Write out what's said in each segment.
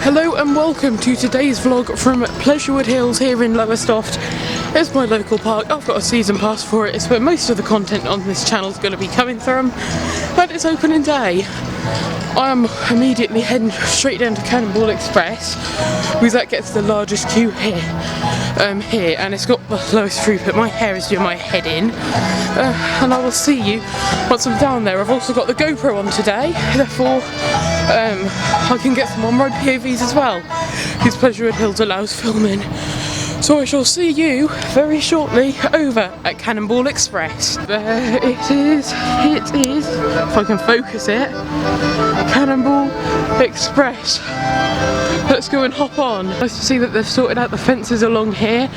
Hello and welcome to today's vlog from Pleasurewood Hills here in Lowestoft. It's my local park. I've got a season pass for it. It's where most of the content on this channel is going to be coming from, but it's opening day. I am immediately heading straight down to Cannonball Express because that gets the largest queue here, and it's got the lowest throughput. My hair is doing my head in, and I will see you once I'm down there. I've also got the GoPro on today, therefore I can get some on-road POVs as well, because Pleasurewood Hills allows filming. So I shall see you very shortly over at Cannonball Express. There it is, if I can focus it, Cannonball Express. Let's go and hop on. Nice to see that they've sorted out the fences along here.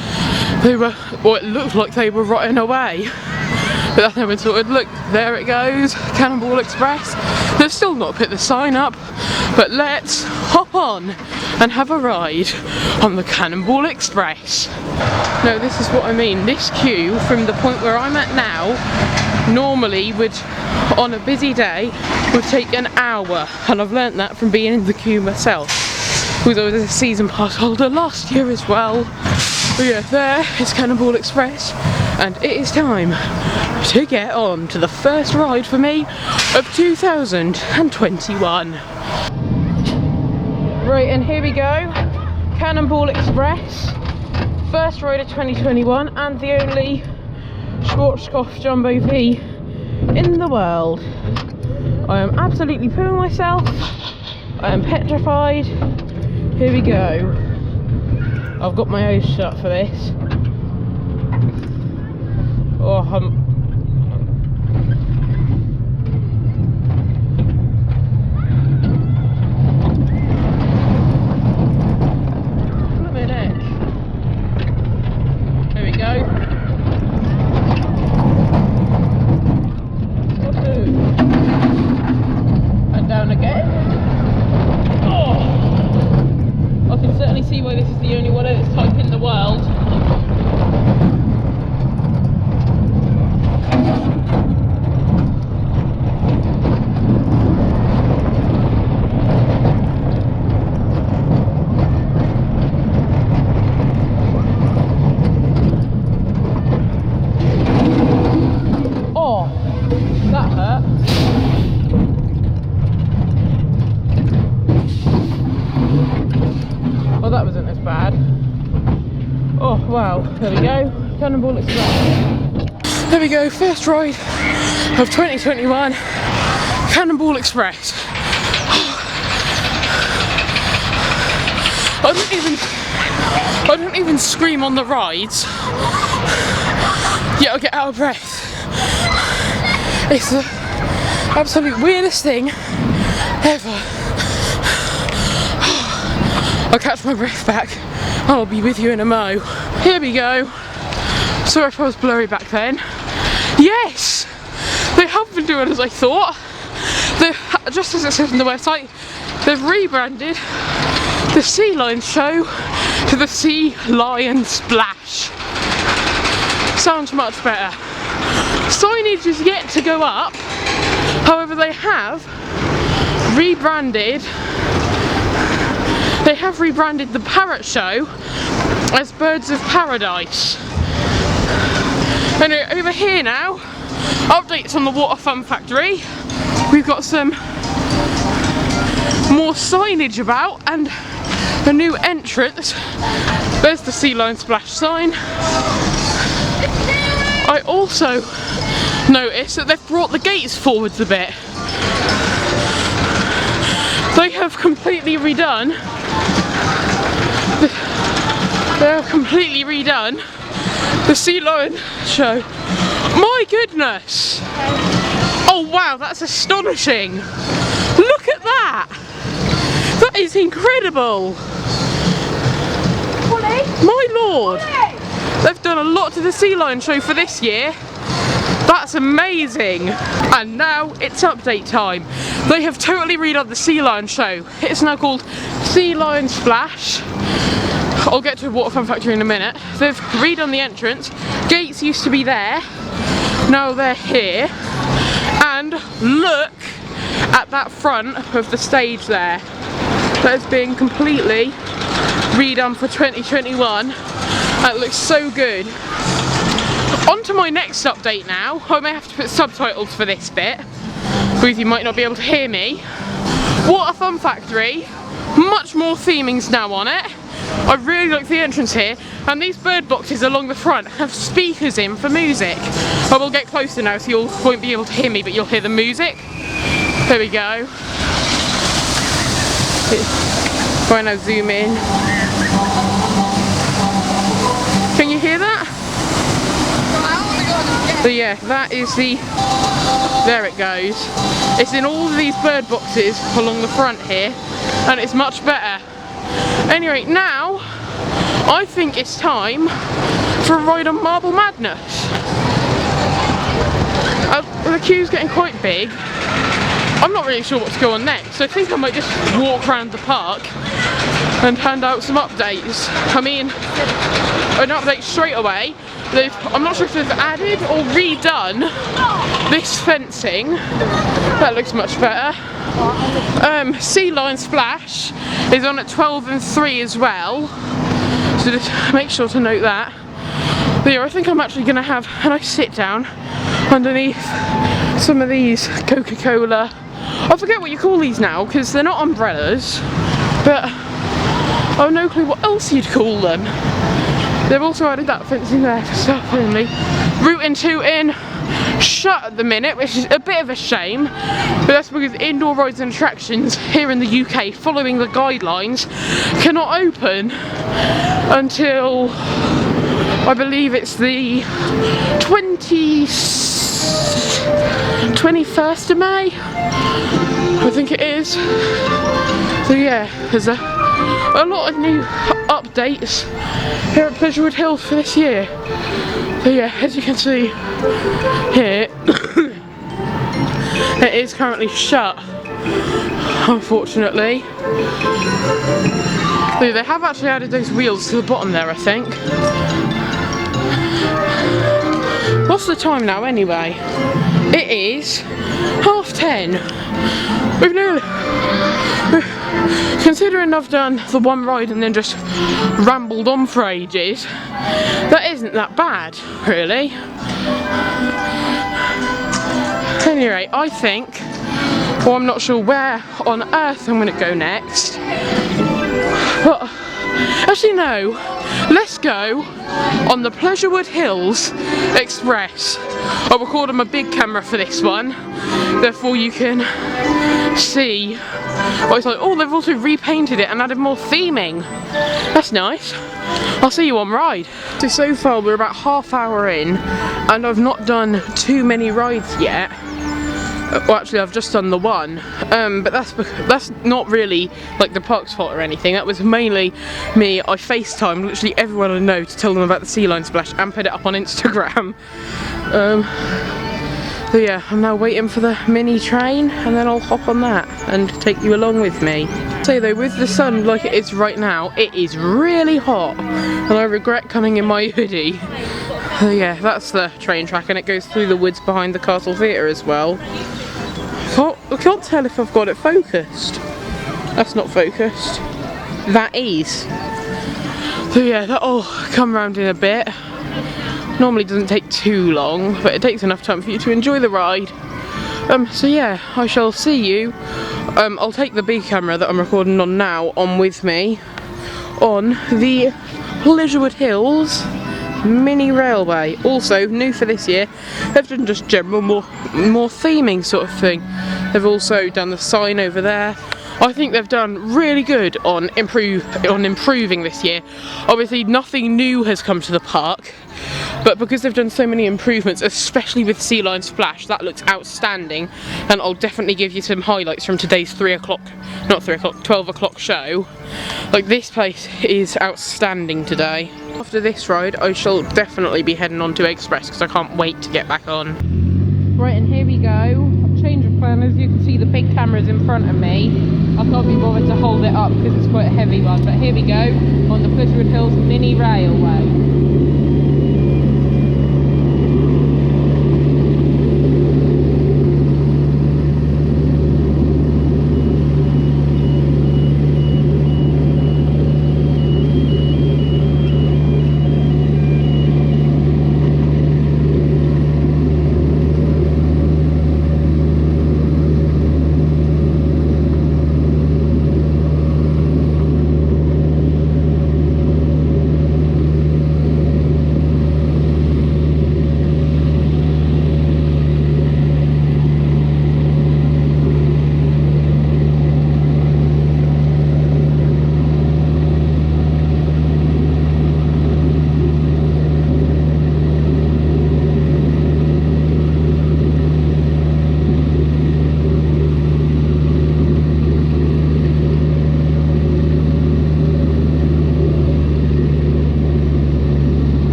They were, well, it looked like they were rotting away, but that's now been sorted. Look, there it goes, Cannonball Express. They've still not put the sign up, but let's hop on and have a ride on the Cannonball Express. No, this is what I mean. This queue from the point where I'm at now normally would, on a busy day, would take an hour, and I've learnt that from being in the queue myself, because I was a season pass holder last year as well. But yeah, there is Cannonball Express, and it is time to get on to the first ride for me of 2021. Right, and here we go, Cannonball Express, first ride of 2021 and the only Schwarzkopf Jumbo V in the world. I am absolutely pooing myself, I am petrified. Here we go. I've got my eyes shut for this. Oh, see why this is the only one of its type in the world. Oh, that hurt. Well, that wasn't as bad. Oh wow, there we go, Cannonball Express. There we go, first ride of 2021, Cannonball Express. I don't even scream on the rides, yet I get out of breath. It's the absolute weirdest thing ever. I'll catch my breath back. I'll be with you in a mo. Here we go. Sorry if I was blurry back then. Yes! They have been doing as I thought. Just as it says on the website, they've rebranded the Sea Lion Show to the Sea Lion Splash. Sounds much better. Signage is yet to go up. However, they have rebranded the Parrot Show as Birds of Paradise. Anyway, over here now, updates on the Water Fun Factory. We've got some more signage about and a new entrance. There's the Sea Lion Splash sign. I also noticed that they've brought the gates forwards a bit. They have completely redone the Sea Lion Show. My goodness! Oh wow, that's astonishing! Look at that! That is incredible! My lord! They've done a lot to the Sea Lion Show for this year. That's amazing! And now it's update time. They have totally redone the Sea Lion Show. It's now called Sea Lion Splash. I'll get to Water Fun Factory in a minute. They've redone the entrance. Gates used to be there. Now they're here. And look at that front of the stage there. that is being completely redone for 2021. That looks so good. On to my next update now. I may have to put subtitles for this bit, because you might not be able to hear me. Water Fun Factory, much more themings now on it. I really like the entrance here, and these bird boxes along the front have speakers in for music. I will get closer now so you won't be able to hear me, but you'll hear the music. There we go. Right now, zoom in. Can you hear that? So yeah, that is the, there it goes. It's in all of these bird boxes along the front here, and it's much better. Anyway, now I think it's time for a ride on Marble Madness. The queue's getting quite big. I'm not really sure what to go on next, so I think I might just walk around the park and hand out some updates. I mean, an update straight away. I'm not sure if they've added or redone this fencing. That looks much better. Sea Lion Splash is on at 12 and 3 as well, so just make sure to note that. But yeah, I think I'm actually going to have a nice sit down underneath some of these Coca-Cola, I forget what you call these now because they're not umbrellas, but I've no clue what else you'd call them. They've also added that fencing there for staff only. Rootin' Tootin' shut at the minute, which is a bit of a shame, but that's because indoor rides and attractions here in the UK, following the guidelines, cannot open until I believe it's the 21st of May, I think it is. So yeah, there's a lot of new updates here at Pleasurewood Hills for this year. So yeah, as you can see here, it is currently shut, unfortunately. So they have actually added those wheels to the bottom there, I think. What's the time now anyway? It is 10:30. We've nearly... Considering I've done the one ride and then just rambled on for ages, that isn't that bad, really. Anyway, I think, well, I'm not sure where on earth I'm going to go next, but actually no, let's go on the Pleasurewood Hills Express. I'll record on my big camera for this one, therefore you can see what it's like. Oh, they've also repainted it and added more theming. That's nice. I'll see you on ride. So far we're about half hour in and I've not done too many rides yet. Well, actually I've just done the one, but that's not really like the park's fault or anything. That was mainly me. I FaceTimed literally everyone I know to tell them about the Sea Lion Splash and put it up on Instagram. So yeah, I'm now waiting for the mini train and then I'll hop on that and take you along with me. So though, with the sun like it is right now, it is really hot and I regret coming in my hoodie. So yeah, that's the train track and it goes through the woods behind the Castle Theatre as well. I can't tell if I've got it focused. That's not focused. That is. So yeah, that'll come round in a bit. Normally doesn't take too long, but it takes enough time for you to enjoy the ride. So yeah, I shall see you. I'll take the big camera that I'm recording on now on with me on the Pleasurewood Hills mini railway. Also new for this year, they've done just general more theming sort of thing. They've also done the sign over there. I think they've done really good on improving this year. Obviously nothing new has come to the park, but because they've done so many improvements, especially with Sea Lion Splash, that looks outstanding, and I'll definitely give you some highlights from today's 12 o'clock show. Like, this place is outstanding today. After this ride I shall definitely be heading on to Express because I can't wait to get back on. Right, and here we go. Change of plan. As you can see, the big camera's in front of me. I can't be bothered to hold it up because it's quite a heavy one, but here we go on the Pleasurewood Hills mini railway.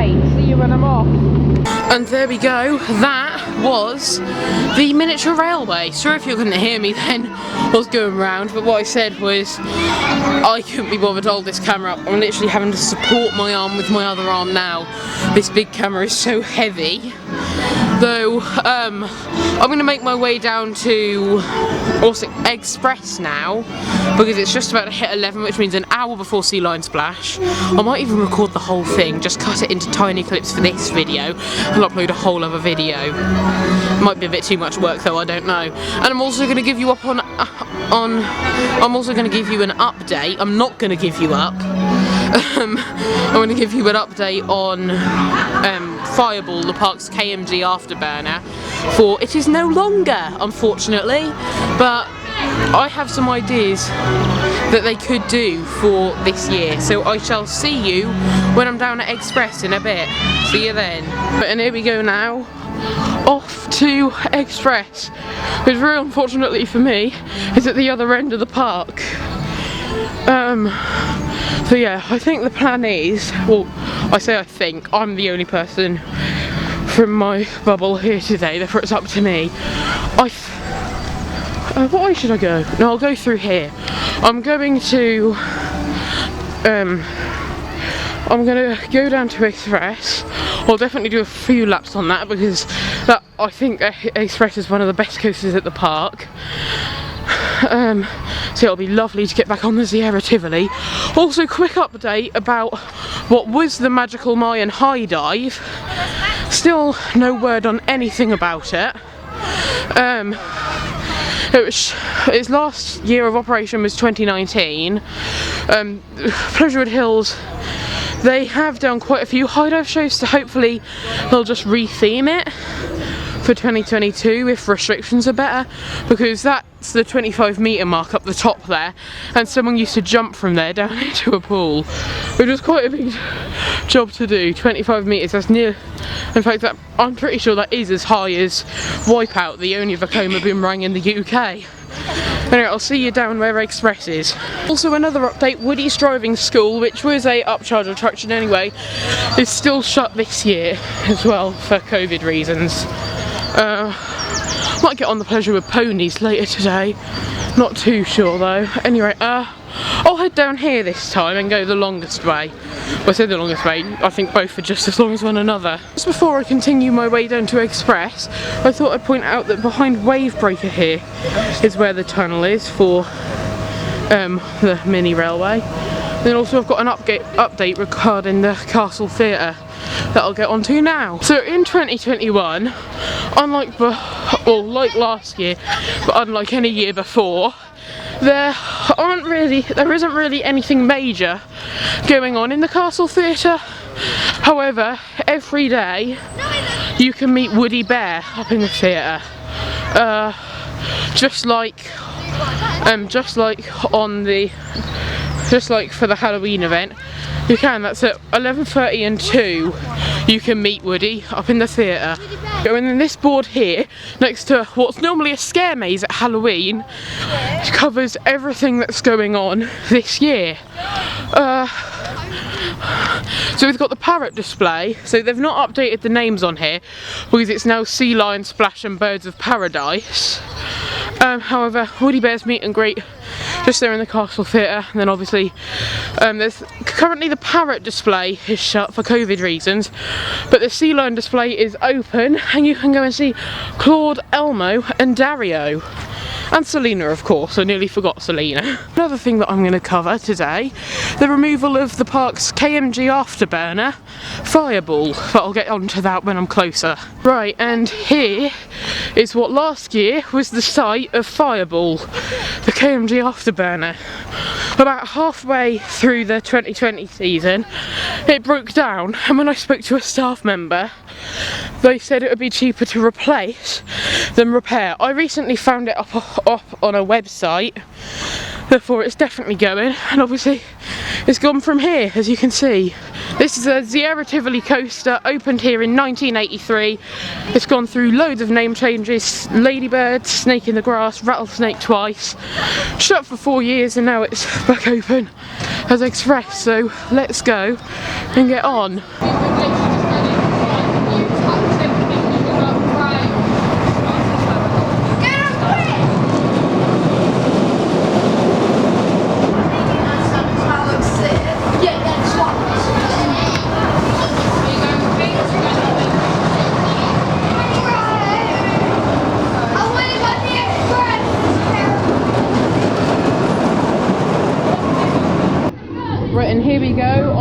day. See you when I'm off. And there we go, that was the miniature railway. Sorry if you couldn't hear me then, I was going round, but what I said was I couldn't be bothered to hold this camera up. I'm literally having to support my arm with my other arm now. This big camera is so heavy. Though, I'm going to make my way down to also Express now, because it's just about to hit 11, which means an hour before Sea Lion Splash. I might even record the whole thing, just cut it into tiny clips for this video, and upload a whole other video. Might be a bit too much work though, I don't know. And I'm also going to give you up I'm also going to give you an update. I'm not going to give you up. I'm going to give you an update on Fireball, the park's KMG afterburner, for it is no longer, unfortunately, but I have some ideas that they could do for this year, so I shall see you when I'm down at Express in a bit. See you then. And here we go now, off to Express, which very unfortunately for me is at the other end of the park. So yeah, I think the plan is, well, I say I think, I'm the only person from my bubble here today, therefore it's up to me. What way should I go? No, I'll go through here. I'm going to go down to Express. I'll definitely do a few laps on that, because I think Express is one of the best coasters at the park. So it'll be lovely to get back on the Sierra Tivoli. Also, quick update about what was the Magical Mayan High Dive. Still no word on anything about it. Its last year of operation was 2019. Pleasurewood Hills, they have done quite a few high dive shows, so hopefully they'll just re-theme it for 2022 if restrictions are better, because that's the 25-metre mark up the top there, and someone used to jump from there down into a pool, which was quite a big job to do. 25 metres, that's near, in fact I'm pretty sure that is as high as Wipeout, the only Vekoma boomerang in the UK. Anyway, I'll see you down where Express is. Also, another update, Woody's driving school, which was a upcharge attraction anyway, is still shut this year as well for COVID reasons. Might get on the Pleasurewood ponies later today, not too sure though. Anyway, I'll head down here this time and go the longest way. Well, I say the longest way, I think both are just as long as one another. Just before I continue my way down to Express, I thought I'd point out that behind Wavebreaker here is where the tunnel is for the mini railway. Then also I've got an update regarding the Castle Theatre that I'll get onto now. So in 2021, unlike like last year, but unlike any year before, there isn't really anything major going on in the Castle Theatre. However, every day you can meet Woody Bear up in the theatre. Just like for the Halloween event, you can. That's at 11:30 and 2. You can meet Woody up in the theatre. And then this board here, next to what's normally a scare maze at Halloween, covers everything that's going on this year. So we've got the parrot display. So they've not updated the names on here because it's now Sea Lion Splash and Birds of Paradise. However, Woody Bear's meet and greet just there in the Castle Theatre, and then obviously there's currently the parrot display is shut for COVID reasons, but the Sea Lion display is open and you can go and see Claude, Elmo and Dario. And Selena, of course, I nearly forgot Selena. Another thing that I'm going to cover today, the removal of the park's KMG afterburner, Fireball, but I'll get onto that when I'm closer. Right, and here is what last year was the site of Fireball, the KMG afterburner. About halfway through the 2020 season, it broke down, and when I spoke to a staff member, they said it would be cheaper to replace than repair. I recently found it up on a website, therefore it's definitely going, and obviously it's gone from here, as you can see. This is a Sierra Tivoli coaster, opened here in 1983. It's gone through loads of name changes, Ladybird, Snake in the Grass, Rattlesnake twice, shut for 4 years, and now it's back open as Express, so let's go and get on.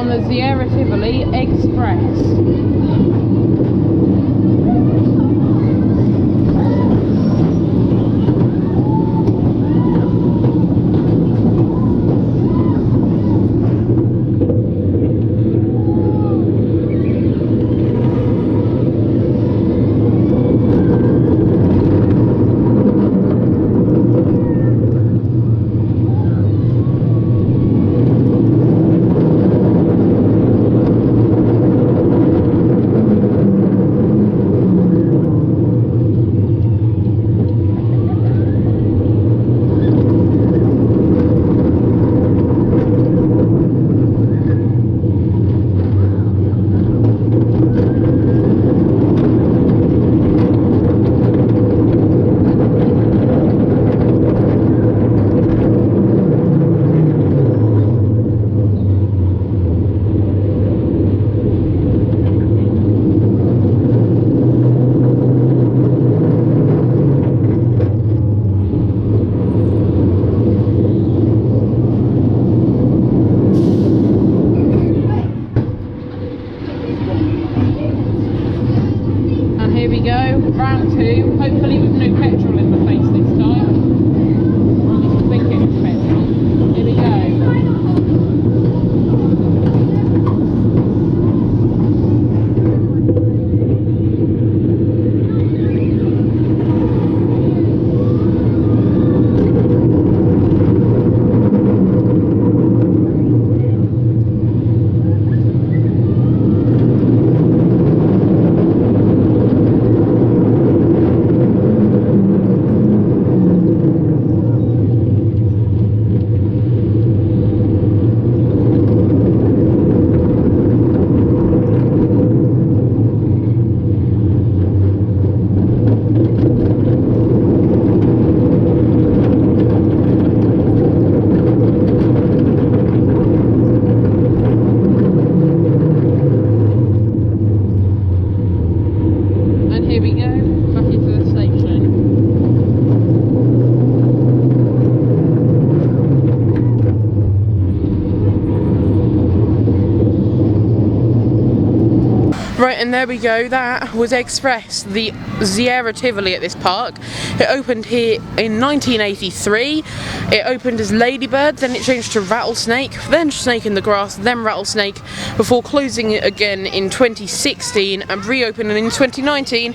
on the Sierra Tivoli Express. Round two, hopefully with no petrol in the face this time. Or at least I think it's petrol. Here we go. Right, and there we go, that was Express, the Sierra Tivoli at this park. It opened here in 1983. It opened as Ladybird, then it changed to Rattlesnake, then Snake in the Grass, then Rattlesnake, before closing it again in 2016 and reopening in 2019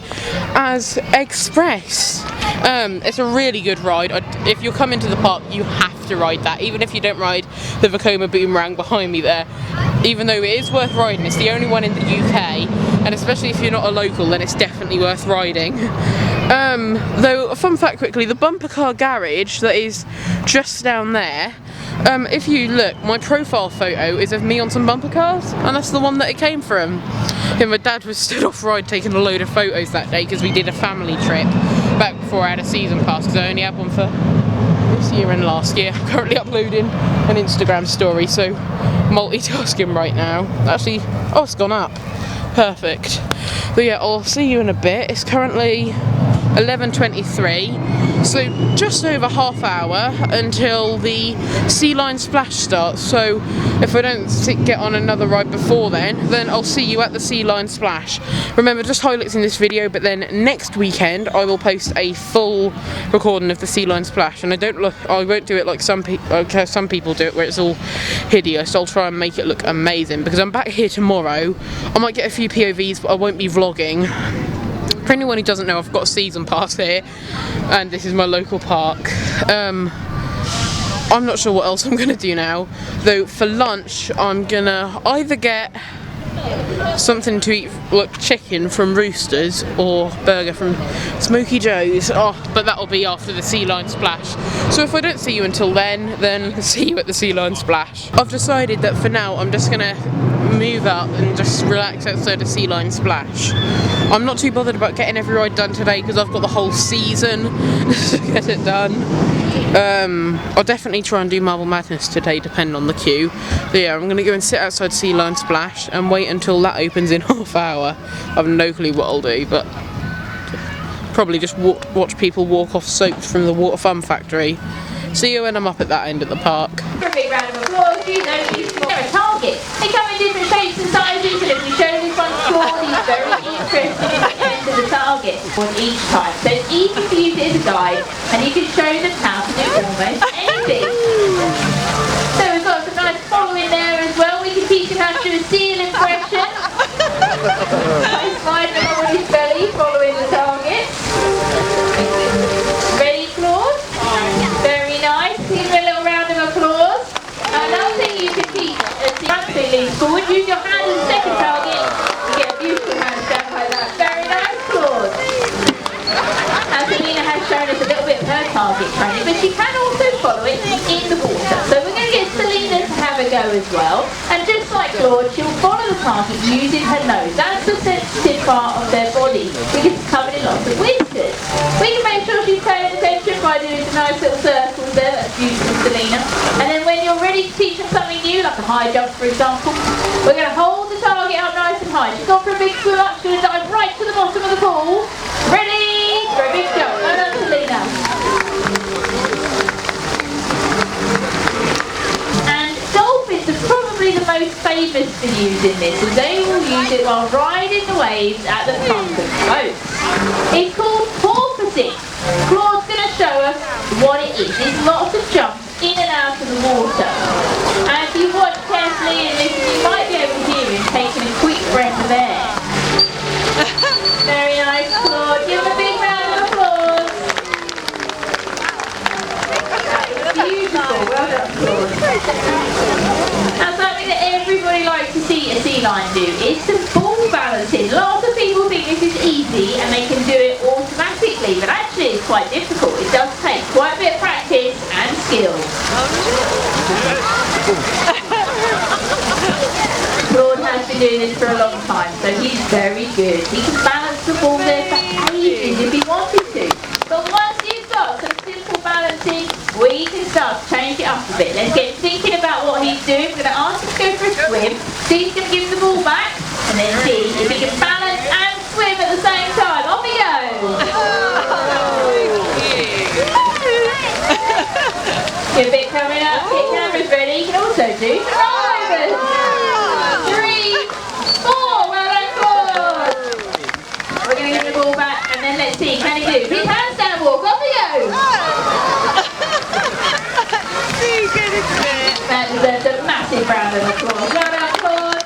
as Express. It's a really good ride. If you're coming to the park, you have to ride that, even if you don't ride the Vekoma Boomerang behind me there. Even though it is worth riding, it's the only one in the UK, and especially if you're not a local, then it's definitely worth riding. Though, a fun fact quickly, the bumper car garage that is just down there, if you look, my profile photo is of me on some bumper cars, and that's the one that it came from. And my dad was stood off ride taking a load of photos that day because we did a family trip back before I had a season pass, because I only had one for this year and last year. I'm currently uploading an Instagram story, so multitasking right now. Actually, oh, it's gone up. Perfect. But yeah, I'll see you in a bit. It's currently 11:23, so just over half hour until the Sea Lion Splash starts. So if I don't get on another ride before then I'll see you at the Sea Lion Splash. Remember, just highlights in this video, but then next weekend I will post a full recording of the Sea Lion Splash, and I won't do it like some people do it, where it's all hideous. I'll try and make it look amazing, because I'm back here tomorrow. I might get a few POVs, but I won't be vlogging. For anyone who doesn't know, I've got a season pass here, and this is my local park. I'm not sure what else I'm going to do now, though for lunch I'm going to either get something to eat, like chicken from Roosters, or burger from Smoky Joe's. But that'll be after the Sea Lion Splash. So if I don't see you until then see you at the Sea Lion Splash. I've decided that for now I'm just going to move up and just relax outside the Sea Lion Splash. I'm not too bothered about getting every ride done today, because I've got the whole season to get it done. I'll definitely try and do Marble Madness today, depending on the queue. But yeah, I'm going to go and sit outside Sea Lion Splash and wait until that opens in half hour. I've no clue what I'll do, but probably just watch people walk off soaked from the Water Fun Factory. See you when I'm up at that end of the park. For a big round of applause, you know these are a target. They come in different shapes and sizes, and if we show this one to Claude, he's very interested in the end of the target on each time. So it's easy to use it as a guide, and you can show them how to do almost anything. So we've got some nice following there as well. We can teach him how to do a seal impression. Nice slide on his belly, following the target. Ready, Claude? Very nice. Give him a little round of applause. Another thing you can teach is to lean forward. Use your hand as a second target. You get a beautiful handstand like that. Very nice, Claude. Now, Selena has shown us a little bit of her target training, but she can also follow it in the water. So we're going to get Selena to have a go as well. And just like Claude, she'll follow the target using her nose. That's the sensitive part of their body because it's covered in lots of whiskers. We can make sure she's paying attention by doing some nice little circles there. That's beautiful, Selena. And then when you're ready to teach them something new, like a high jump, for example, we're going to hold the target up nice and high. She's gone for a big swim up. She's going to dive right to the bottom of the pool. Ready for a big jump. Well done, Selena. And dolphins are probably the most famous for using this, and they will use it while riding the waves at the front of the boat. It's called porpoising. Claude's going to show us what it is. It's lots of jumps in and out of the water. And if you watch carefully and listen, you might be able to hear him taking a quick breath of air. Very nice, Claude. Give him a big round of applause. That was beautiful. Well done, Claude. Now, something that everybody likes to see a sea lion do is some ball balancing. Lots of people think this is easy and they can do it automatically, but actually it's quite difficult. It does take quite a bit of practice and skill. Claude has been doing this for a long time, so he's very good. He can balance the ball there for ages if he wanted to. But once you've got some simple balancing, we can start to change it up a bit. Let's get thinking about what he's doing. We're going to ask him to go for a swim. So he's going to give the ball back, and then see if he can balance and swim at the same time. Off he goes! Good bit coming up. Get cameras ready. You can also do rollovers. 3, 4. Well done, Claude. We're going to give the ball back, and then let's see. Can he do his handstand walk? Off he goes. That deserves a massive round of applause. Well done, Claude.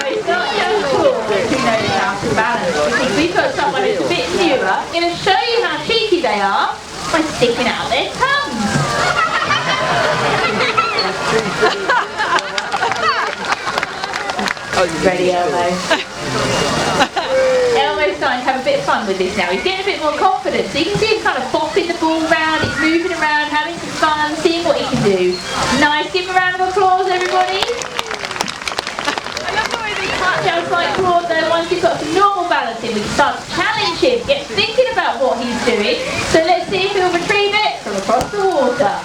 It's not just Claude who knows how to balance, because we've got someone who's a bit newer, going to show you how cheeky they are by sticking out their tongues. Ready, Elmo? Elmo's starting to have a bit of fun with this now. He's getting a bit more confident. So you can see him kind of bopping the ball around, he's moving around, having some fun, seeing what he can do. Nice, give him a round of applause, everybody. Just like Claude though, once he's got some normal balancing, we can start to challenge him, get thinking about what he's doing. So let's see if he'll retrieve it from across the water.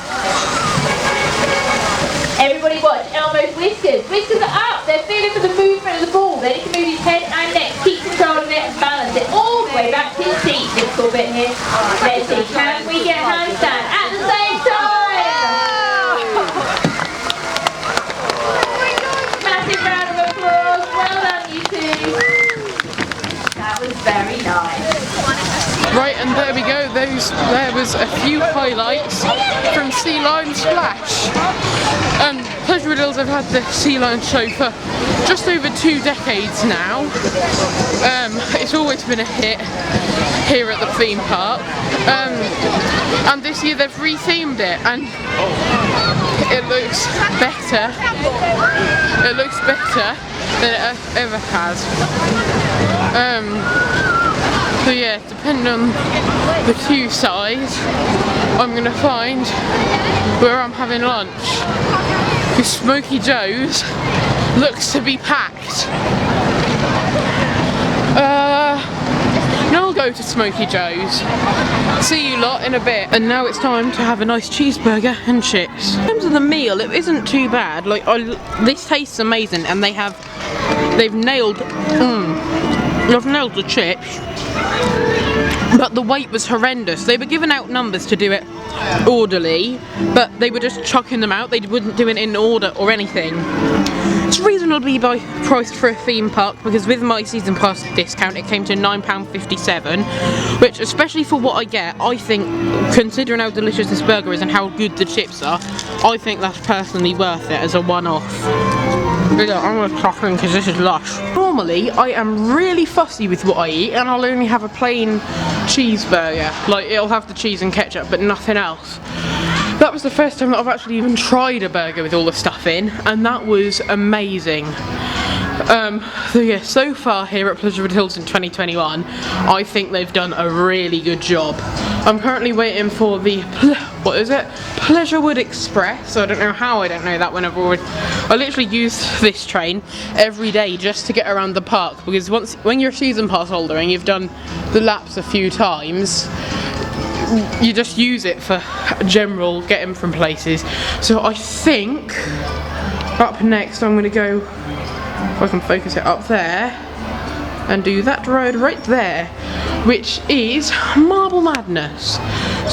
Everybody watch Elmo's whiskers. Whiskers are up, they're feeling for the movement of the ball. Then he can move his head and neck, keep control of it and balance it all the way back to his feet. Difficult bit here. Let's see, can we get a handstand at the same time? Massive round of applause. Well done, you two. That was very nice. Right, and there we go. There was a few highlights from Sea Lion Splash. Pleasurewood Hills have had the Sea Lion show for just over 2 decades now. It's always been a hit here at the theme park. And this year they've rethemed it, and it looks better. It looks better than it ever has. So yeah, depending on the queue size, I'm going to find where I'm having lunch. Because Smoky Joe's looks to be packed. I'll go to Smoky Joe's. See you lot in a bit. And now it's time to have a nice cheeseburger and chips. In terms of the meal, it isn't too bad. Like, this tastes amazing, and they've nailed the chips. but the wait was horrendous. They were giving out numbers to do it orderly, but they were just chucking them out. They wouldn't do it in order or anything. It's reasonably priced for a theme park, because with my season pass discount it came to £9.57, which, especially for what I get, I think, considering how delicious this burger is and how good the chips are, I think that's personally worth it as a one-off. I'm going to tuck in because this is lush. Normally I am really fussy with what I eat, and I'll only have a plain cheeseburger. Like, it'll have the cheese and ketchup but nothing else. That was the first time that I've actually even tried a burger with all the stuff in, and that was amazing. So yeah, so far here at Pleasurewood Hills in 2021, I think they've done a really good job. I'm currently waiting for the, what is it? Pleasurewood Express. So I don't know how I don't know that when I literally use this train every day just to get around the park, because when you're a season pass holder and you've done the laps a few times, you just use it for general getting from places. So I think up next I'm going to go, if I can focus it, up there and do that road right there, which is Marble Madness.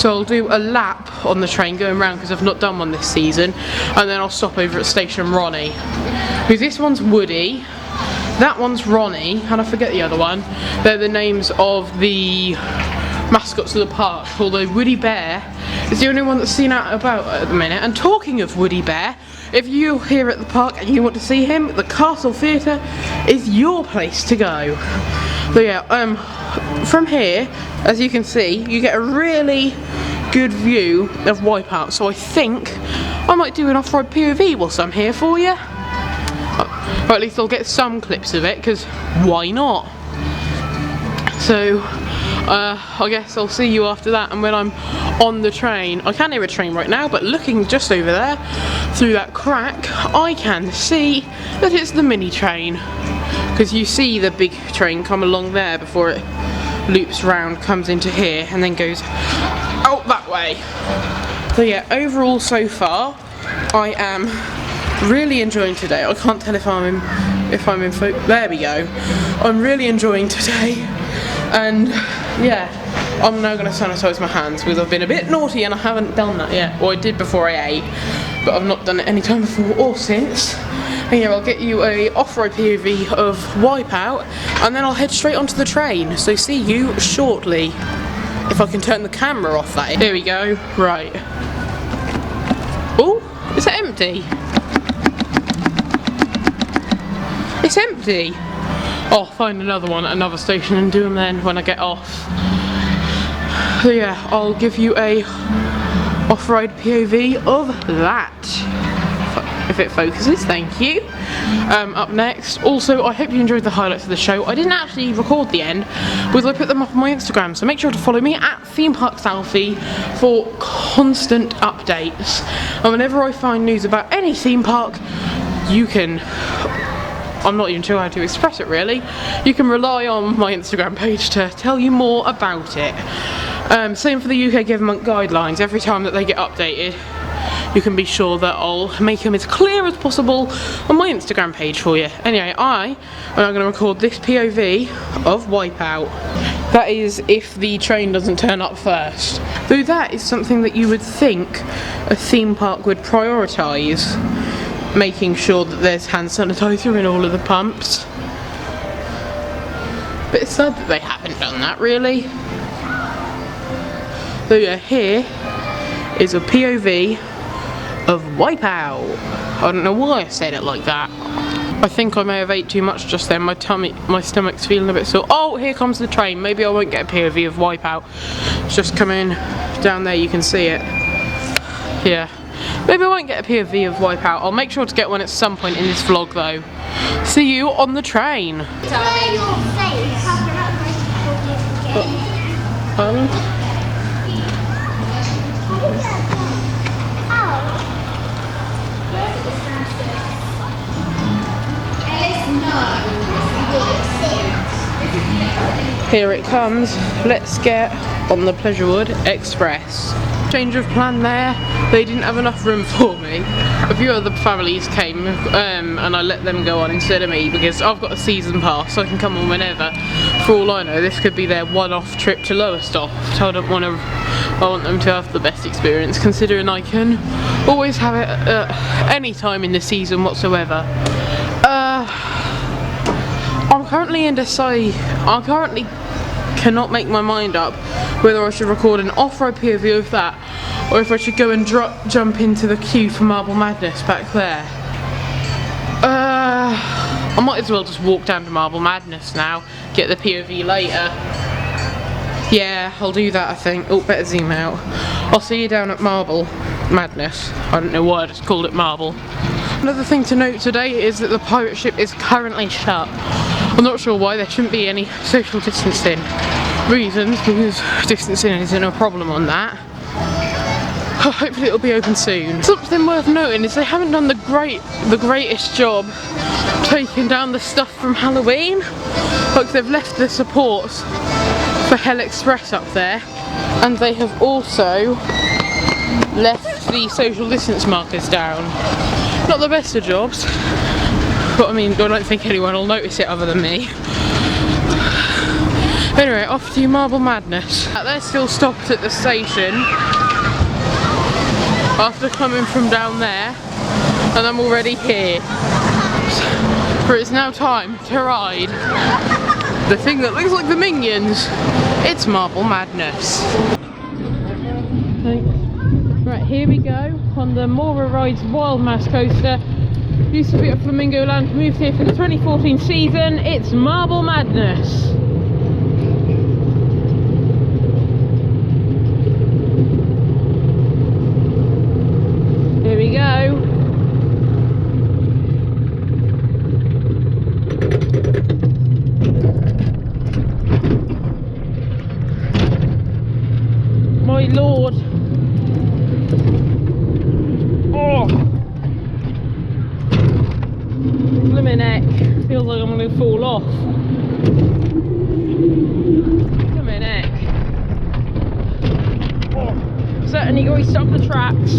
So I'll do a lap on the train going round, because I've not done one this season, and then I'll stop over at Station Ronnie, because this one's Woody, that one's Ronnie, and I forget the other one. They're the names of the mascots of the park, although Woody Bear is the only one that's seen out about at the minute. And talking of Woody Bear, if you're here at the park and you want to see him, the Castle Theatre is your place to go. So yeah, from here, as you can see, you get a really good view of Wipeout. So I think I might do an off-road POV whilst I'm here for you. Or at least I'll get some clips of it, because why not? So I guess I'll see you after that, and when I'm on the train, I can't hear a train right now, but looking just over there through that crack, I can see that it's the mini train, because you see the big train come along there before it loops round, comes into here, and then goes out that way. So yeah, overall so far, I am really enjoying today. I can't tell if I'm in there we go. I'm really enjoying today, and yeah, I'm now going to sanitise my hands, because I've been a bit naughty and I haven't done that yet. Well, I did before I ate, but I've not done it any time before or since. And yeah, I'll get you a off-road POV of Wipeout, and then I'll head straight onto the train. So see you shortly. If I can turn the camera off, that is. Here we go. Right. Oh, is it empty? It's empty. I'll find another one at another station and do them then when I get off. So yeah, I'll give you a off-road POV of that. If it focuses, thank you. Up next, also, I hope you enjoyed the highlights of the show. I didn't actually record the end, because I put them up on my Instagram, so make sure to follow me at ThemeParksAlfie for constant updates. And whenever I find news about any theme park, you can, I'm not even sure how to express it really, you can rely on my Instagram page to tell you more about it. Same for the UK government guidelines. Every time that they get updated, you can be sure that I'll make them as clear as possible on my Instagram page for you. Anyway, I'm going to record this POV of Wipeout. That is if the train doesn't turn up first. Though that is something that you would think a theme park would prioritise, making sure that there's hand sanitizer in all of the pumps. But it's sad that they haven't done that, really. So yeah, here is a POV of Wipeout. I don't know why I said it like that. I think I may have ate too much just then. My stomach's feeling a bit sore. Oh, here comes the train. Maybe I won't get a POV of Wipeout. It's just coming down there, you can see it. Yeah. Maybe I won't get a POV of Wipeout. I'll make sure to get one at some point in this vlog though. See you on the train. Here it comes. Let's get on the Pleasurewood Express. Change of plan there. They didn't have enough room for me. A few other families came and I let them go on instead of me, because I've got a season pass so I can come on whenever. For all I know, this could be their one-off trip to Lowestoft. I want them to have the best experience, considering I can always have it any time in the season whatsoever. I'm currently indecisive. I currently cannot make my mind up whether I should record an off-road POV of that, or if I should go and jump into the queue for Marble Madness back there. I might as well just walk down to Marble Madness now, get the POV later. Yeah, I'll do that I think. Oh, better zoom out. I'll see you down at Marble Madness. I don't know why I just called it Marble. Another thing to note today is that the pirate ship is currently shut. I'm not sure why. There shouldn't be any social distancing reasons, because distancing isn't a problem on that. Hopefully it'll be open soon. Something worth noting is they haven't done the greatest job taking down the stuff from Halloween. Like, they've left the supports for Hell Express up there, and they have also left the social distance markers down. Not the best of jobs, but I mean, I don't think anyone will notice it other than me. Anyway, off to Marble Madness. They're still stopped at the station after coming from down there, and I'm already here. For it's now time to ride the thing that looks like the Minions. It's Marble Madness. Right, here we go on the Mora Rides Wild Mouse Coaster. Used to be at Flamingo Land, moved here for the 2014 season. It's Marble Madness. Here we go. My lord. Oh, blimmin' neck. Feels like I'm going to fall off. Blimmin' neck. Oh, certainly got to stop the tracks.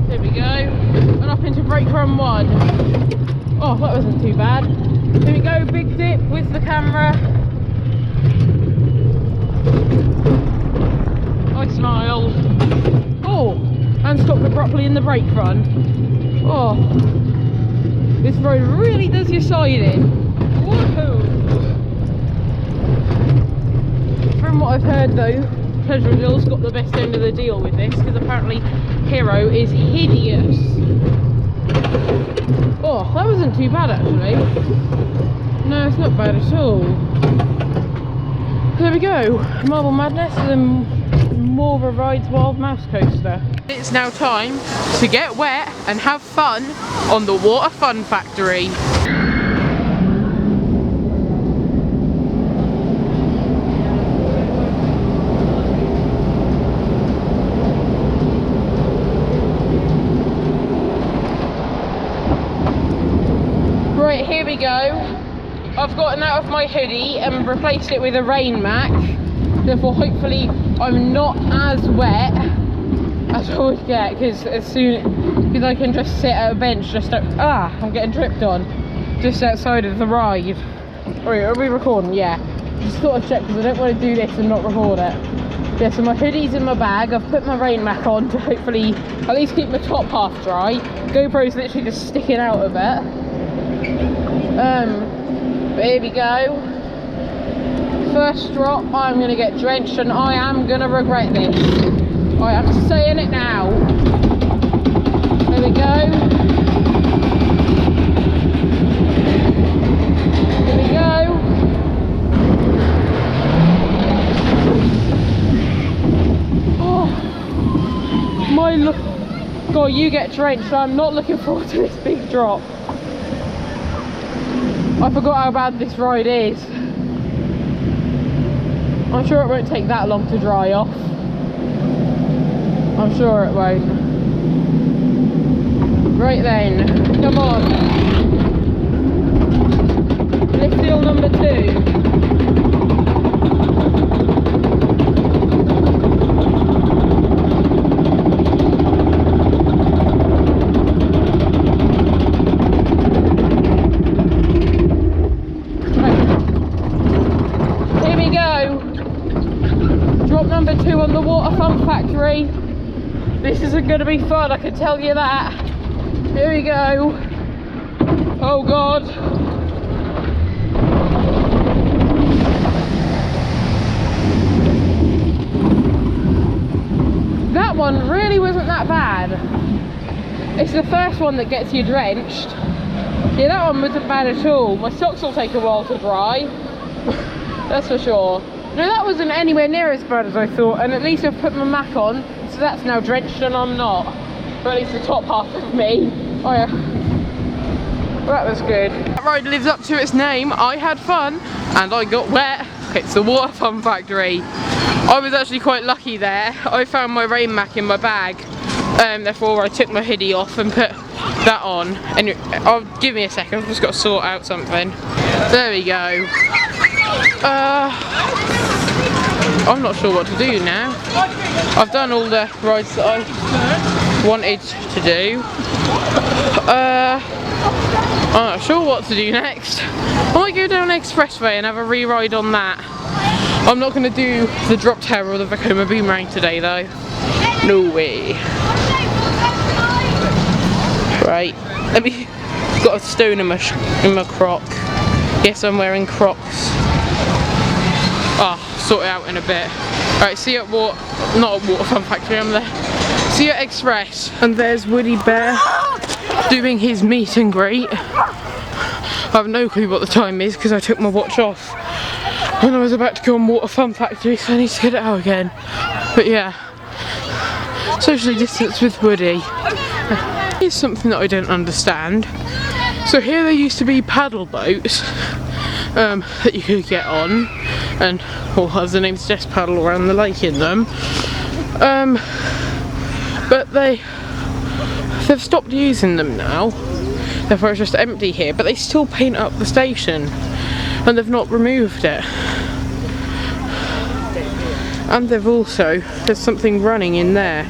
There we go. And up into brake run 1. Oh, that wasn't too bad. Here we go, big dip with the camera. I smiled. Oh, and stopped abruptly in the brake run. Oh, this road really does your side in. Woohoo! From what I've heard though, Pleasurewood Hills got the best end of the deal with this, because apparently Hero is hideous. Oh, that wasn't too bad actually. No, it's not bad at all. There we go, Marble Madness and Mora Rides Wild Mouse Coaster. It's now time to get wet and have fun on the Water Fun Factory. Right, here we go. I've gotten out of my hoodie and replaced it with a rain mac. Therefore, hopefully, I'm not as wet as I would get, because I can just sit at a bench just I'm getting dripped on just outside of the ride. Wait, are we recording? Yeah. Just thought I'd check because I don't want to do this and not record it. Yeah, so my hoodie's in my bag. I've put my rain mac on to hopefully at least keep my top half dry. GoPro's literally just sticking out of it. But here we go. First drop, I'm going to get drenched and I am going to regret this. I am saying it now. There we go. Here we go. Oh, my look. God, you get drenched. I'm not looking forward to this big drop. I forgot how bad this ride is. I'm sure it won't take that long to dry off. I'm sure it won't. Right then, come on. Lift hill number 2. sport number 2 on the Water Fun Factory. This isn't going to be fun, I can tell you that. Here we go. Oh God. That one really wasn't that bad. It's the first one that gets you drenched. Yeah, that one wasn't bad at all. My socks will take a while to dry. That's for sure. No, that wasn't anywhere near as bad as I thought, and at least I've put my Mac on, so that's now drenched and I'm not. Or at least the top half of me. Oh yeah. That was good. That ride lives up to its name. I had fun, and I got wet. It's the Water Fun Factory. I was actually quite lucky there. I found my rain mac in my bag. Therefore I took my hoodie off and put that on. And give me a second, I've just got to sort out something. There we go. I'm not sure what to do now. I've done all the rides that I wanted to do. I'm not sure what to do next. I might go down the expressway and have a re-ride on that. I'm not going to do the drop tower or the Vekoma boomerang today though. No way. Right, got a stone in my croc. Guess I'm wearing Crocs. Sort it out in a bit. Alright, see you at not at Water Fun Factory, I'm there. See you at Express. And there's Woody Bear doing his meet and greet. I have no clue what the time is because I took my watch off when I was about to go on Water Fun Factory, so I need to get it out again. But yeah, socially distanced with Woody. Here's something that I don't understand. So here there used to be paddle boats that you could get on, and well, as the name suggests, paddle around the lake in them. But they've stopped using them now, therefore it's just empty here, but they still paint up the station and they've not removed it. And they've also, there's something running in there.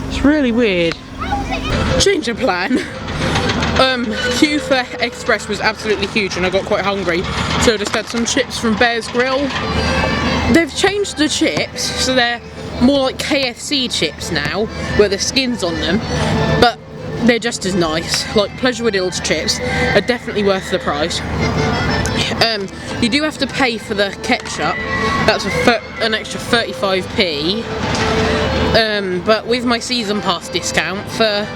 It's really weird. Change of plan. Queue for Express was absolutely huge and I got quite hungry, so I just had some chips from Bear's Grill. They've changed the chips, so they're more like KFC chips now, where the skin's on them, but they're just as nice. Like Pleasurewood Hills chips are definitely worth the price. You do have to pay for the ketchup, that's an extra 35p. But with my season pass discount, for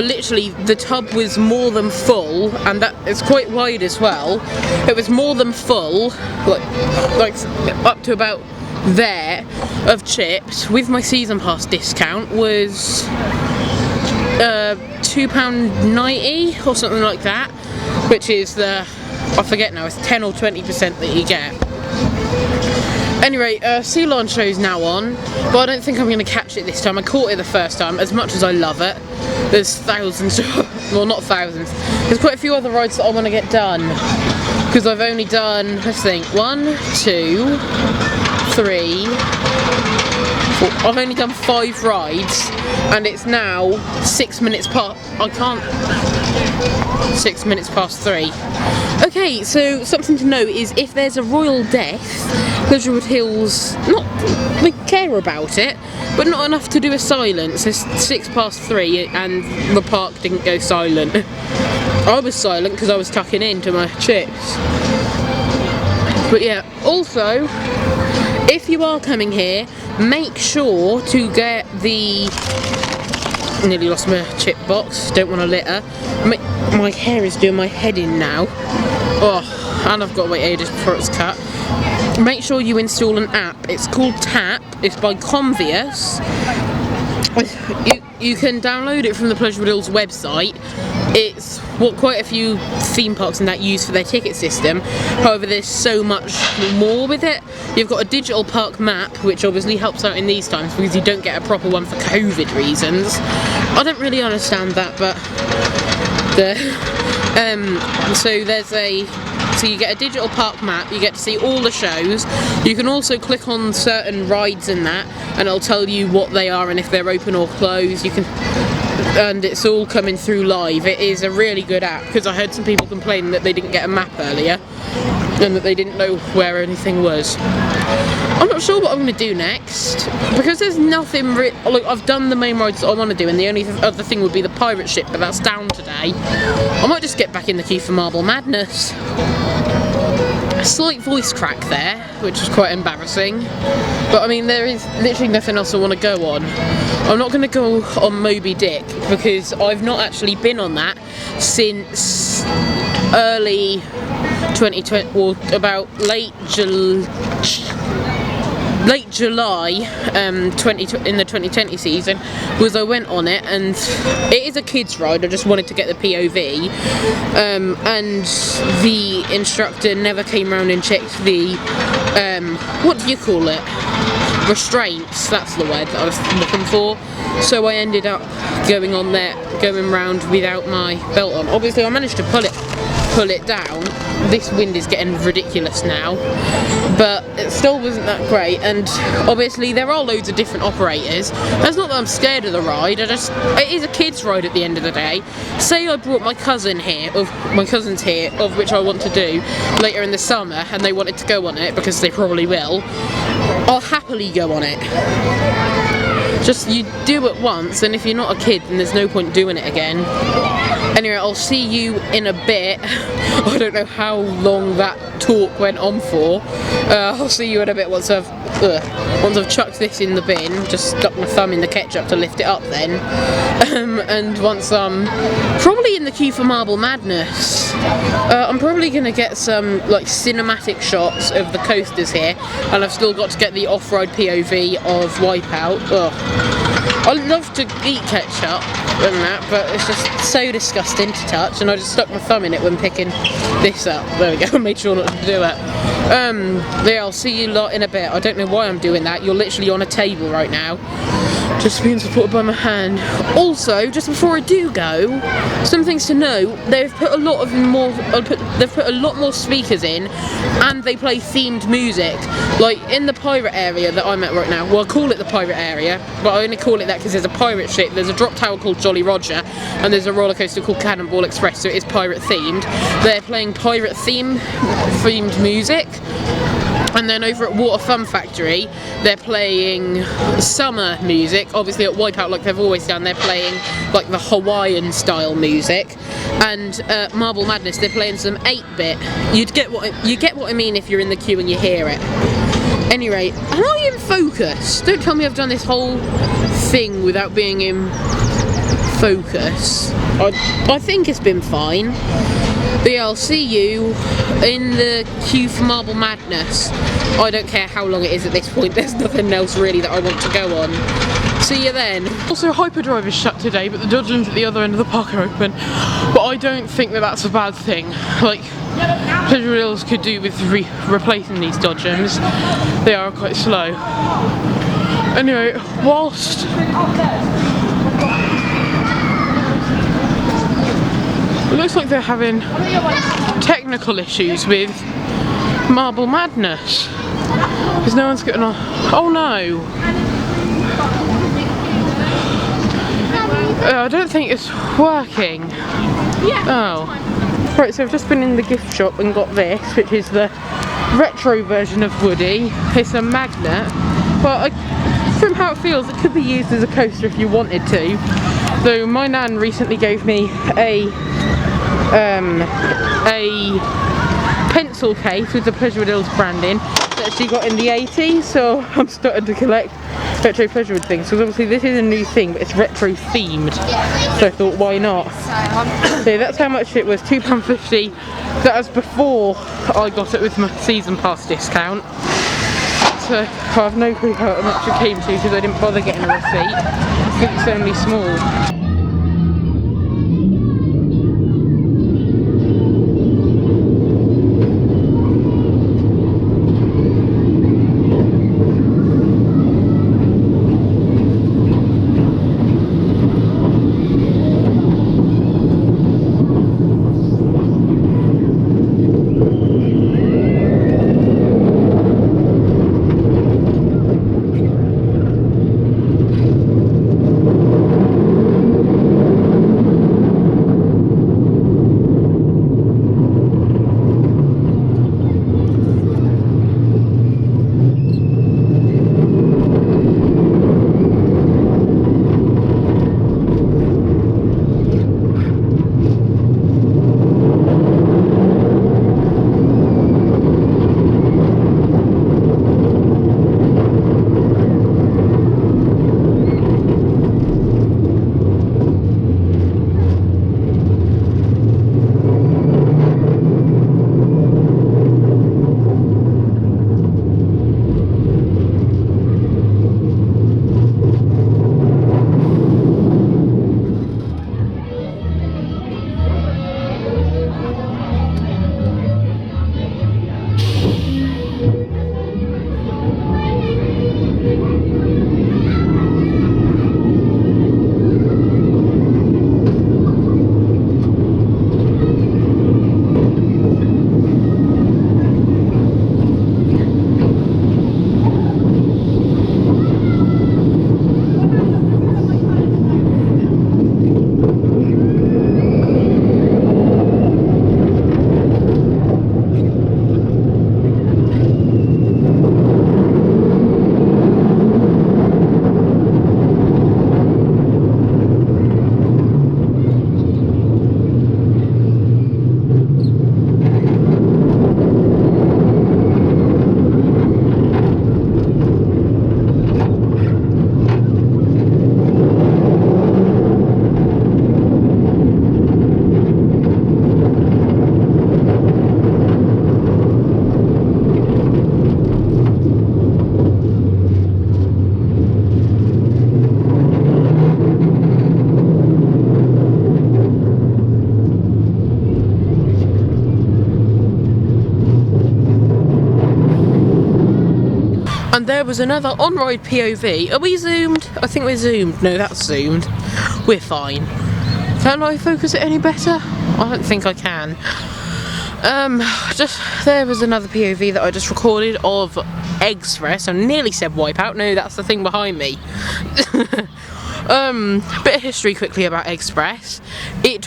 literally the tub was more than full, and that it's quite wide as well. It was more than full, like up to about there of chips. With my season pass discount was £2.90 or something like that, which is I forget now, it's 10 or 20% that you get. Anyway, Sea Lion show's now on, but I don't think I'm going to catch it this time. I caught it the first time, as much as I love it. There's thousands, well not thousands, there's quite a few other rides that I want to get done. Because I've only done, let's think, 1, 2, 3, 4, I've only done 5 rides, and it's now 6 minutes past, 6 minutes past 3. Okay, so something to note is if there's a royal death, Pleasurewood Hills, we care about it, but not enough to do a silence. It's 6 past 3 and the park didn't go silent. I was silent because I was tucking into my chips. But yeah, also, if you are coming here, make sure to get the... Nearly lost my chip box, don't want to litter. My hair is doing my head in now. Oh, and I've got to wait ages before it's cut. Make sure you install an app. It's called Tap. It's by Convious. You can download it from the Pleasurewood Hills website. It's what quite a few theme parks and that use for their ticket system. However, there's so much more with it. You've got a digital park map, which obviously helps out in these times because you don't get a proper one for COVID reasons. I don't really understand that, but so you get a digital park map, you get to see all the shows. You can also click on certain rides and that, and it'll tell you what they are and if they're open or closed. And it's all coming through live. It is a really good app because I heard some people complaining that they didn't get a map earlier. and that they didn't know where anything was. I'm not sure what I'm going to do next, because there's nothing like, I've done the main rides that I want to do, and the only other thing would be the pirate ship, but that's down today. I might just get back in the queue for Marble Madness. A slight voice crack there, which is quite embarrassing, but I mean, there is literally nothing else I want to go on. I'm not going to go on Moby Dick, because I've not actually been on that since early 2020, or about late July in the 2020 season, was I went on it, and it is a kids ride. I just wanted to get the POV, and the instructor never came around and checked the what do you call it, restraints, that's the word that I was looking for. So I ended up going on there, going round without my belt on. Obviously I managed to pull it down. This wind is getting ridiculous now, but it still wasn't that great, and obviously there are loads of different operators. That's not that I'm scared of the ride, it is a kids ride at the end of the day. Say I brought my cousins here, of which I want to do later in the summer, and they wanted to go on it, because they probably will, I'll happily go on it. Just, you do it once, and if you're not a kid, then there's no point doing it again. Anyway, I'll see you in a bit. I don't know how long that talk went on for. I'll see you in a bit once I've chucked this in the bin. Just stuck my thumb in the ketchup to lift it up then. And once I'm probably in the queue for Marble Madness, I'm probably going to get some like cinematic shots of the coasters here, and I've still got to get the off-ride POV of Wipeout. I love to eat ketchup and that, but it's just so disgusting to touch, and I just stuck my thumb in it when picking this up. There we go, I made sure not to do it. Yeah, I'll see you lot in a bit. I don't know why I'm doing that. You're literally on a table right now, just being supported by my hand. Also, just before I do go, some things to know. They've put a lot more speakers in, and they play themed music. Like in the pirate area that I'm at right now. Well, I call it the pirate area, but I only call it that because there's a pirate ship. There's a drop tower called Jolly Roger, and there's a roller coaster called Cannonball Express. So it is pirate themed. They're playing pirate themed music. And then over at Water Fun Factory, they're playing summer music. Obviously at Wipeout, like they've always done, they're playing like the Hawaiian style music. And Marble Madness, they're playing some 8-bit. You get what I mean if you're in the queue and you hear it. Anyway, am I in focus? Don't tell me I've done this whole thing without being in focus. I think it's been fine. But yeah, I'll see you in the queue for Marble Madness. I don't care how long it is at this point, there's nothing else really that I want to go on. See you then. Also, Hyperdrive is shut today, but the dodgems at the other end of the park are open. But I don't think that that's a bad thing. Like, Pleasurewood Hills could do with replacing these dodgems. They are quite slow. Anyway, whilst it looks like they're having technical issues with Marble Madness, because no one's getting on. Oh no! I don't think it's working. Oh. Right, so I've just been in the gift shop and got this, which is the retro version of Woody. It's a magnet, but from how it feels, it could be used as a coaster if you wanted to. So my nan recently gave me a pencil case with the Pleasurewood Hills branding that she got in the 80s, so I'm starting to collect retro Pleasurewood things, because obviously this is a new thing, but it's retro themed, so I thought why not. So that's how much it was, £2.50. That was before I got it with my season pass discount, so I have no clue how much it came to because I didn't bother getting a receipt. I think it's only small. And there was another on-ride POV. Are we zoomed? I think we're zoomed. No, that's zoomed. We're fine. Can I focus it any better? I don't think I can. There was another POV that I just recorded of Express. I nearly said Wipeout. No, that's the thing behind me. Bit of history quickly about Express. It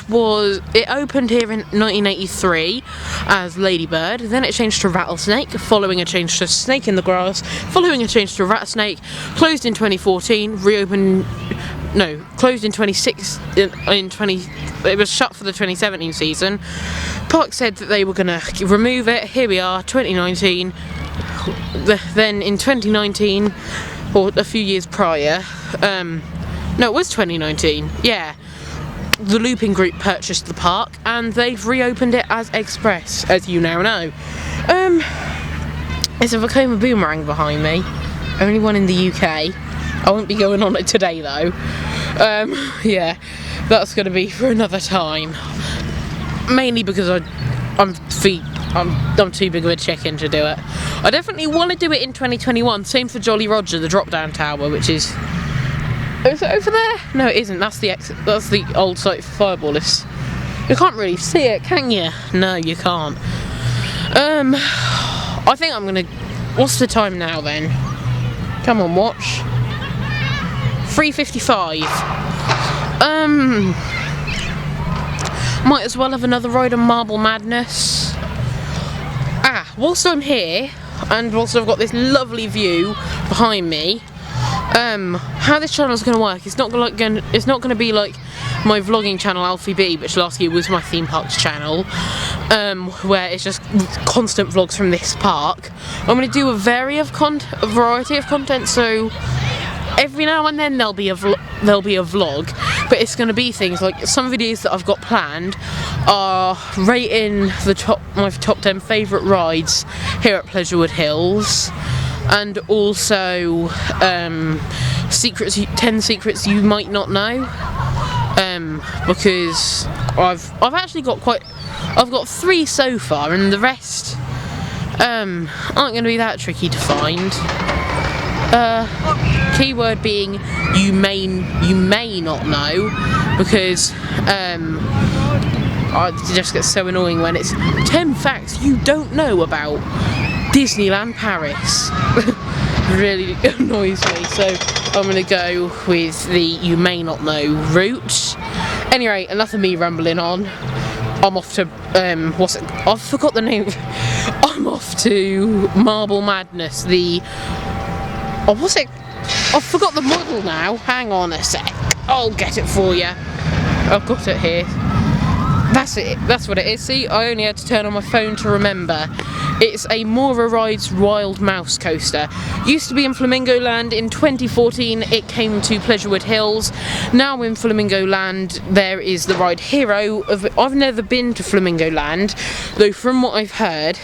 opened here in 1983 as Ladybird, then it changed to Rattlesnake, following a change to Snake in the Grass, following a change to Rattlesnake, closed in 2014, closed in 2016, it was shut for the 2017 season. Park said that they were going to remove it. Here we are, 2019. Then in 2019, or a few years prior, no, it was 2019, yeah, the Looping Group purchased the park and they've reopened it as Express, as you now know. There's a Vekoma Boomerang behind me, only one in the UK. I won't be going on it today though. Yeah, that's going to be for another time. Mainly because I'm too big of a chicken to do it. I definitely want to do it in 2021. Same for Jolly Roger, the drop-down tower, which is it over there? No, it isn't. That's the old site for Fireballers. You can't really see it, can you? No, you can't. I think I'm gonna. What's the time now then? Come on, watch. 3:55. Might as well have another ride on Marble Madness. Whilst I'm here, and whilst I've got this lovely view behind me, how this channel is going to work, it's not going to be like my vlogging channel Alfie B, which last year was my theme parks channel, where it's just constant vlogs from this park. I'm going to do a variety of content, so every now and then there'll be a vlog, but it's going to be things like some videos that I've got planned are rating my top 10 favourite rides here at Pleasurewood Hills, and also 10 secrets you might not know, because I've actually got I've got 3 so far, and the rest aren't going to be that tricky to find. Keyword being you may not know, because it just gets so annoying when it's 10 facts you don't know about Disneyland Paris. Really annoys me, so I'm going to go with the you may not know route. Anyway, enough of me rambling on. I'm off to I forgot the name. I'm off to Marble Madness. I forgot the model now. Hang on a sec. I'll get it for you. I've got it here. That's it. That's what it is. See, I only had to turn on my phone to remember. It's a Mora Rides Wild Mouse coaster. Used to be in Flamingo Land. In 2014 it came to Pleasurewood Hills. Now in Flamingo Land there is the ride Hero. I've never been to Flamingo Land, though from what I've heard,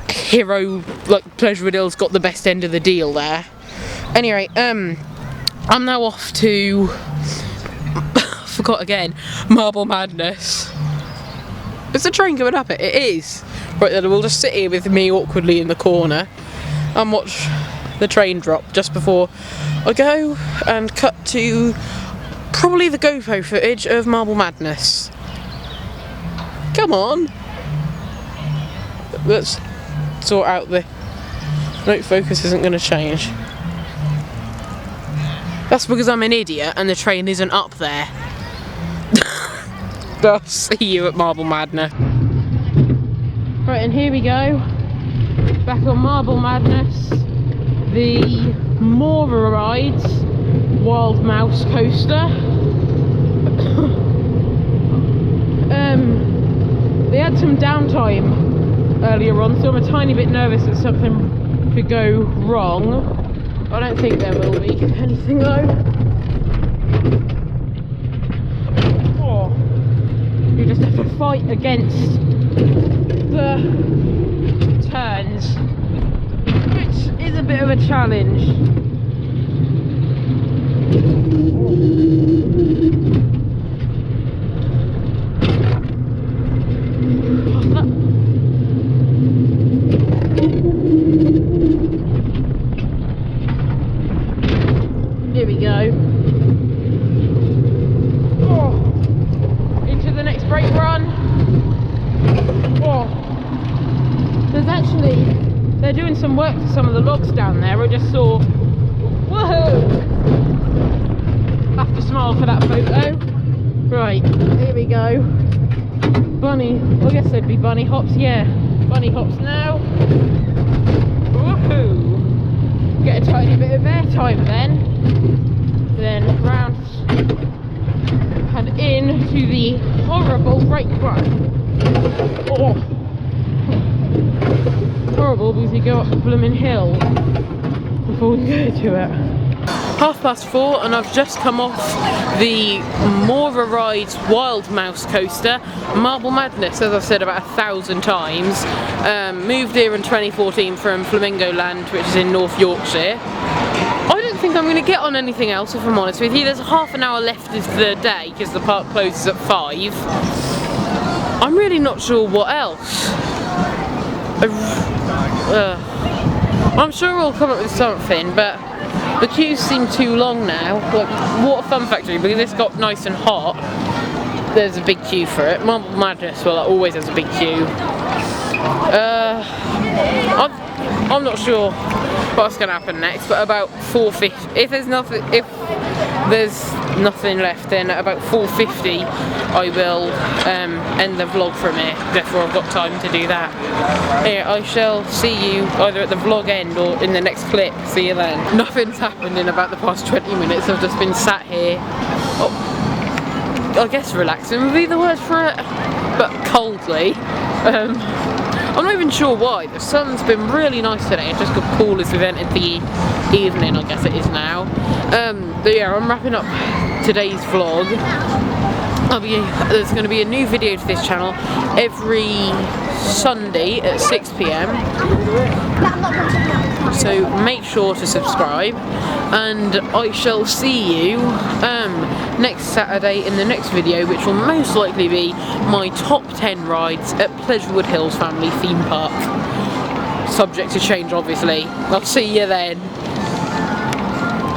Hero, like Pleasurewood Hills, got the best end of the deal there. Anyway, I'm now off to forgot again, Marble Madness. Is the train going up it? It is. Right then, we'll just sit here with me awkwardly in the corner and watch the train drop just before I go and cut to probably the GoPro footage of Marble Madness. Come on. Let's sort out the... No, focus isn't going to change. That's because I'm an idiot and the train isn't up there. I'll see you at Marble Madness. Right, and here we go. Back on Marble Madness. The Mora Rides Wild Mouse coaster. They had some downtime earlier on, so I'm a tiny bit nervous that something could go wrong. I don't think there will be anything though. Oh, you just have to fight against the turns, which is a bit of a challenge. doing some work to some of the logs down there, I just saw, whoa! Have to smile for that photo. Right, here we go. Bunny, I guess they'd be bunny hops, yeah. Bunny hops now. Woohoo! Get a tiny bit of airtime then round and into the horrible brake run. Oh, horrible, because you go up the blooming hill before we go to it. 4:30 and I've just come off the Mora Rides Wild Mouse coaster, Marble Madness, as I've said about 1,000 times. Moved here in 2014 from Flamingo Land, which is in North Yorkshire. I don't think I'm going to get on anything else, if I'm honest with you. There's half an hour left of the day because the park closes at 5. I'm really not sure what else. I'm sure we'll come up with something, but the queues seem too long now. Like Water Fun Factory, because it's got nice and hot, there's a big queue for it. Marble Madness, well, it always has a big queue. I'm not sure what's going to happen next, but about 4:50, if there's nothing left, then at about 4:50 I will end the vlog from here, therefore I've got time to do that. Yeah, I shall see you either at the vlog end or in the next clip. See you then. Nothing's happened in about the past 20 minutes, I've just been sat here. I guess relaxing would be the word for it, but coldly. I'm not even sure why. The sun's been really nice today. It just got cool as we've entered the evening, I guess it is now. But yeah, I'm wrapping up today's vlog. There's going to be a new video to this channel every Sunday at 6 PM. So make sure to subscribe, and I shall see you next Saturday in the next video, which will most likely be my top 10 rides at Pleasurewood Hills Family Theme Park. Subject to change, obviously. I'll see you then.